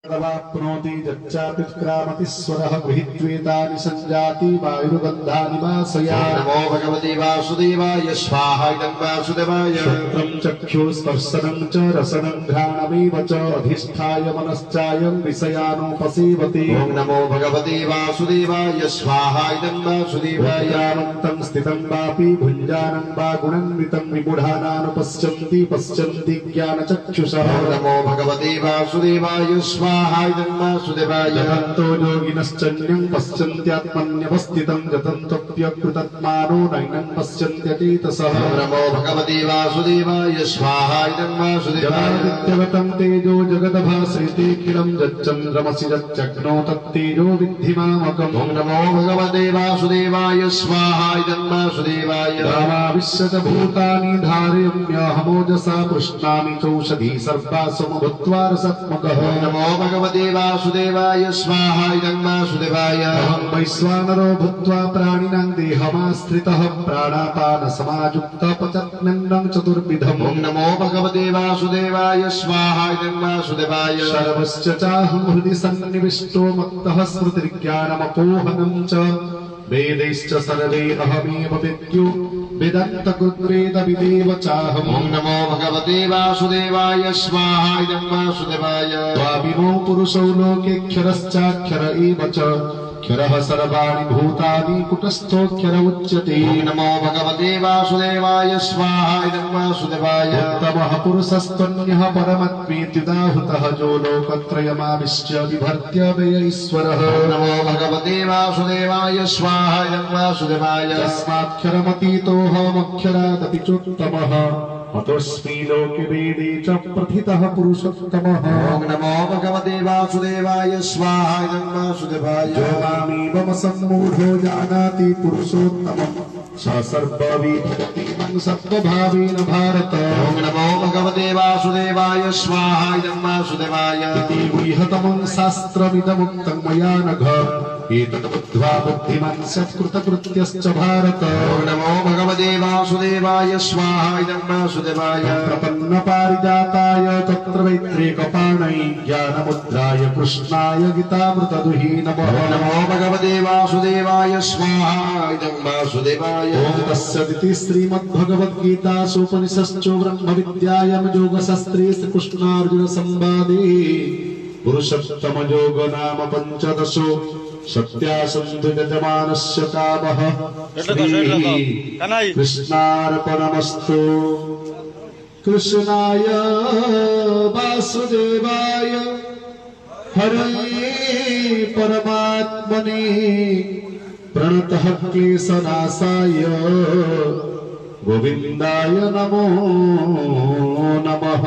तवाप्नोति यच्चातिक्रामति स्वरः गृहीत्वेतानि संजाति वायुर्गन्धानि वासया। नमो भगवते वासुदेवाय स्वाहा। इदं वासुदेवाय श्रोत्रं चक्षुस्पर्शनं च रसनं घ्राणमेव च अधिष्ठाय मनश्चायं विषयानुपसेवते। ओं नमो भगवते वासुदेवाय स्वाहा। इदं वासुदेवाय यावन्तं स्थितं वापि भुञ्जानं वा गुणान्वितं विमूढानानुपश्यन्ति पश्यन्ति ज्ञानचक्षुषः। नमो भगवते वासुदेवाय स्वाहा। इदं वासुदेवाय यतन्तो योगिनश्चन्यं पश्यन्त्यात्मन्यवस्थितं यतन्तोऽप्यकृतात्मानो नैनं पश्यन्त्यचेतसः। नमो भगवते वासुदेवाय स्वाहा। इदं वासुदेवाय यदादित्यवतं तेजो जगदभासृतेऽखिलं यच्चन्द्रमसि यच्चग्नो तत्तेजो विद्धि मामकम्। ओं नमो भगवते वासुदेवाय स्वाहा। इदं वासुदेवाय रामाविश्यत भूतानि धारयम्यहमोजसा पुष्णामि चौषधी सर्वा समुभूत्वा रसात्मकः। नमो भगवते वासुदेवाय स्वाहा। इदं वासुदेवाय अहं वैश्वानरो भूत्वा प्राणिनां देहमाश्रितः प्राणापानसमायुक्तः पचत्नन्नं चतुर्विधम्। ओं नमो भगवते वासुदेवाय स्वाहा। इदं वासुदेवाय सर्वस्य चाहं हृदि सन्निविष्टो मत्तः स्मृतिर्ज्ञानमपोहनं च वेदैश्च सर्वे अहमेव विद्यो वेदान्तकृद्वेदविदेव चाहम्। ओं नमो भगवते वासुदेवाय स्वाहा। इदं वासुदेवाय द्वाविमौ पुरुषौ लोकेऽक्षरश्चाक्षर एव च क्षरः सर्वाणि भूतानि कुटस्थोऽक्षर उच्यते। ओं नमो भगवते वासुदेवाय स्वाहा। इदं वासुदेवाय उत्तमः पुरुषस्त्वन्यः परमत्वेत्युदाहृतः जो लोकत्रयमाविश्य बिभर्त्य व्यय ईश्वरः। ओं नमो भगवते वासुदेवाय स्वाहा। इदं वासुदेवाय तस्माक्षरमतीतोऽहमक्षरादपि चोत्तमः अतोऽस्मि लोके वेदे च प्रथितः पुरुषोत्तमः। ओं नमो भगवते वासुदेवाय स्वाहा। इदं वासुदेवाय जो मामेवम सम्मूढो जानाति पुरुषोत्तमम् स सर्वविदितं सत्त्वभावेन भारत। ओं नमो भगवते वासुदेवाय स्वाहा। इदं वासुदेवाय इति गुह्यतमं शास्त्रमिदमुक्तं मया नघ एतत् बुद्ध्वा बुद्धिमान् सत्कृतकृत्यश्च भारत। ओं नमो भगवते वासुदेवाय स्वाहा। इदं वासुदेवाय प्रपन्नपारिजाताय तत्र वैत्रेकपाणै ज्ञानमुद्राय कृष्णाय गीतामृतदुहे नमः। ओं नमो भगवते वासुदेवाय स्वाहा। इदं वासुदेवाय ॐ तस्सदिति श्रीमद्भगवद्गीतासूपनिषत्सु ब्रह्मविद्यायां योगशास्त्रे श्रीकृष्णार्जुनसंवादे पुरुषोत्तमयोग नाम पञ्चदशो सत्यासन्धु यजमानस्य कामः श्रीकृष्णार्पणमस्तु। कृष्णाय वासुदेवाय हरये परमात्मने प्रणतः क्लेशनाशाय गोविन्दाय नमो नमः।